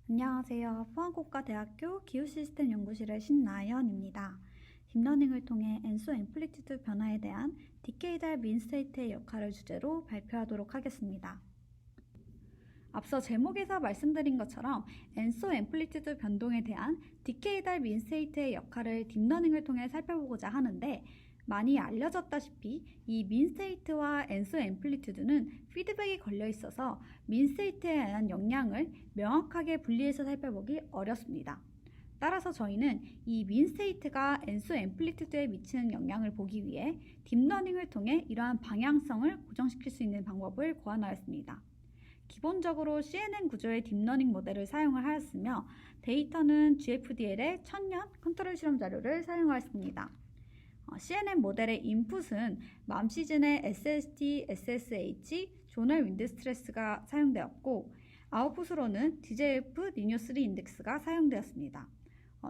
안녕하세요. 포항국가대학교 기후시스템 연구실의 신나연입니다. 딥러닝을 통해 엔소 앰플리튜드 변화에 대한 디케이달 민 스테이트의 역할을 주제로 발표하도록 하겠습니다. 앞서 제목에서 말씀드린 것처럼 엔소 앰플리튜드 변동에 대한 디케이달 민 스테이트의 역할을 딥러닝을 통해 살펴보고자 하는데, 많이 알려졌다시피 이 민 스테이트와 엔소 앰플리튜드는 피드백이 걸려 있어서 민 스테이트에 대한 영향을 명확하게 분리해서 살펴보기 어렵습니다. 따라서 저희는 이 민 스테이트가 엔소 앰플리튜드에 미치는 영향을 보기 위해 딥러닝을 통해 이러한 방향성을 고정시킬 수 있는 방법을 고안하였습니다. 기본적으로 CNN 구조의 딥러닝 모델을 사용을 하였으며, 데이터는 GFDL의 1000년 컨트롤 실험 자료를 사용하였습니다. CNN 모델의 인풋은 맘 시즌의 SST, SSH, 조널 윈드 스트레스가 사용되었고, 아웃풋으로는 DJF 리니어 3 인덱스가 사용되었습니다.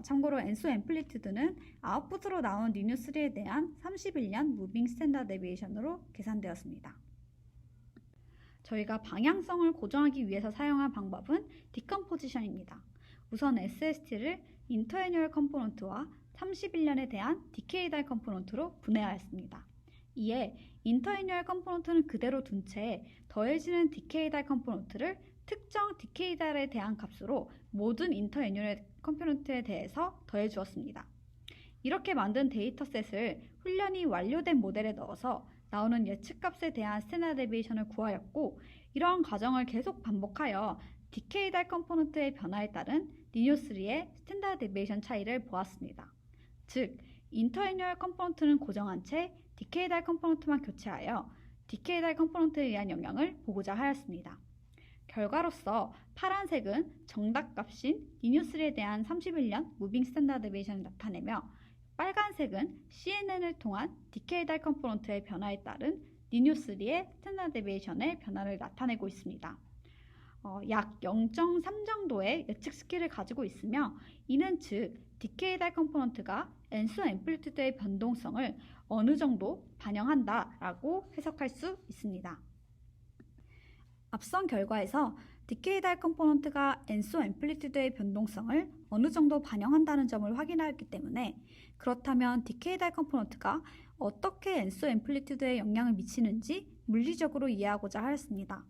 참고로 엔소 앰플리튜드는 아웃풋으로 나온 리니어 3에 대한 31년 무빙 스탠다드 데비에이션으로 계산되었습니다. 저희가 방향성을 고정하기 위해서 사용한 방법은 디컴포지션입니다. 우선 SST를 인터애뉴얼 컴포넌트와 31년에 대한 디케이달 컴포넌트로 분해하였습니다. 이에 인터애뉴얼 컴포넌트는 그대로 둔 채 더해지는 디케이달 컴포넌트를 특정 디케이달에 대한 값으로 모든 인터애뉴얼 컴포넌트에 대해서 더해 주었습니다. 이렇게 만든 데이터셋을 훈련이 완료된 모델에 넣어서 나오는 예측값에 대한 스탠다드 데비에이션을 구하였고, 이러한 과정을 계속 반복하여 디케이달 컴포넌트의 변화에 따른 리니어 3의 스탠다드 데비에이션 차이를 보았습니다. 즉, 인터애뉴얼 컴포넌트는 고정한 채 디케이달 컴포넌트만 교체하여 디케이달 컴포넌트에 의한 영향을 보고자 하였습니다. 결과로서 파란색은 정답값인 리니어 3에 대한 31년 무빙 스탠다드 데비에이션을 나타내며, 빨간색은 CNN을 통한 디케이달 컴포넌트의 변화에 따른 리니어 3의 스탠다드 데비에이션의 변화를 나타내고 있습니다. 약 0.3 정도의 예측 스킬을 가지고 있으며, 이는 즉 디케이달 컴포넌트가 엔소 앰플리튜드의 변동성을 어느 정도 반영한다라고 해석할 수 있습니다. 앞선 결과에서 디케이달 컴포넌트가 엔소 앰플리튜드의 변동성을 어느 정도 반영한다는 점을 확인하였기 때문에, 그렇다면 디케이달 컴포넌트가 어떻게 엔소 앰플리튜드에 영향을 미치는지 물리적으로 이해하고자 하였습니다.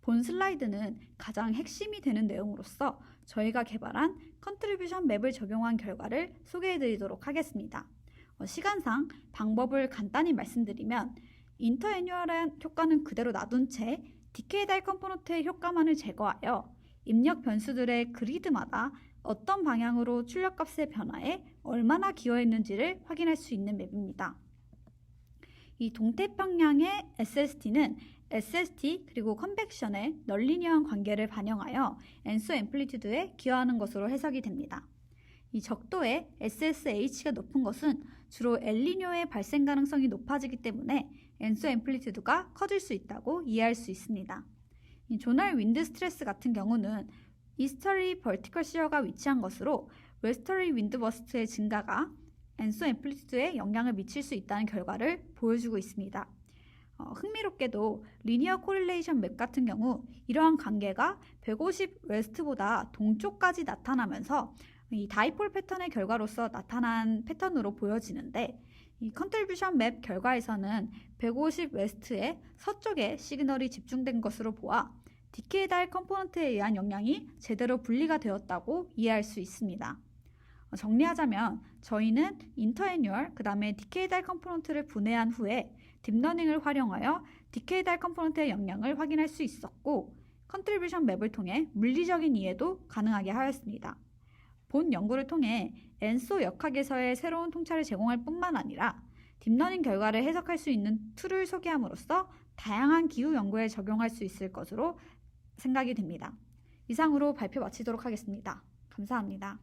본 슬라이드는 가장 핵심이 되는 내용으로서 저희가 개발한 컨트리뷰션 맵을 적용한 결과를 소개해드리도록 하겠습니다. 시간상 방법을 간단히 말씀드리면, 인터애뉴얼한 효과는 그대로 놔둔 채 디케이달 컴포넌트의 효과만을 제거하여 입력 변수들의 그리드마다 어떤 방향으로 출력값의 변화에 얼마나 기여했는지를 확인할 수 있는 맵입니다. 이 동태평양의 SST는 SST 그리고 컨벡션의 널리니어한 관계를 반영하여 엔소 앰플리튜드에 기여하는 것으로 해석이 됩니다. 이 적도의 SSH가 높은 것은 주로 엘니뇨의 발생 가능성이 높아지기 때문에 엔소 앰플리튜드가 커질 수 있다고 이해할 수 있습니다. 이 조널 윈드 스트레스 같은 경우는 이스터리 벌티컬 시어가 위치한 것으로 웨스터리 윈드 버스트의 증가가 엔소 앰플리튜드에 영향을 미칠 수 있다는 결과를 보여주고 있습니다. 흥미롭게도 리니어 코릴레이션 맵 같은 경우 이러한 관계가 150 웨스트보다 동쪽까지 나타나면서 이 다이폴 패턴의 결과로서 나타난 패턴으로 보여지는데, 이 컨트리뷰션 맵 결과에서는 150 웨스트의 서쪽에 시그널이 집중된 것으로 보아 디케이달 컴포넌트에 의한 영향이 제대로 분리가 되었다고 이해할 수 있습니다. 정리하자면 저희는 인터애뉴얼 그 다음에 디케이달 컴포넌트를 분해한 후에 딥러닝을 활용하여 디케이달 컴포넌트의 영향을 확인할 수 있었고, 컨트리뷰션 맵을 통해 물리적인 이해도 가능하게 하였습니다. 본 연구를 통해 엔소 역학에서의 새로운 통찰을 제공할 뿐만 아니라 딥러닝 결과를 해석할 수 있는 툴을 소개함으로써 다양한 기후 연구에 적용할 수 있을 것으로 생각이 됩니다. 이상으로 발표 마치도록 하겠습니다. 감사합니다.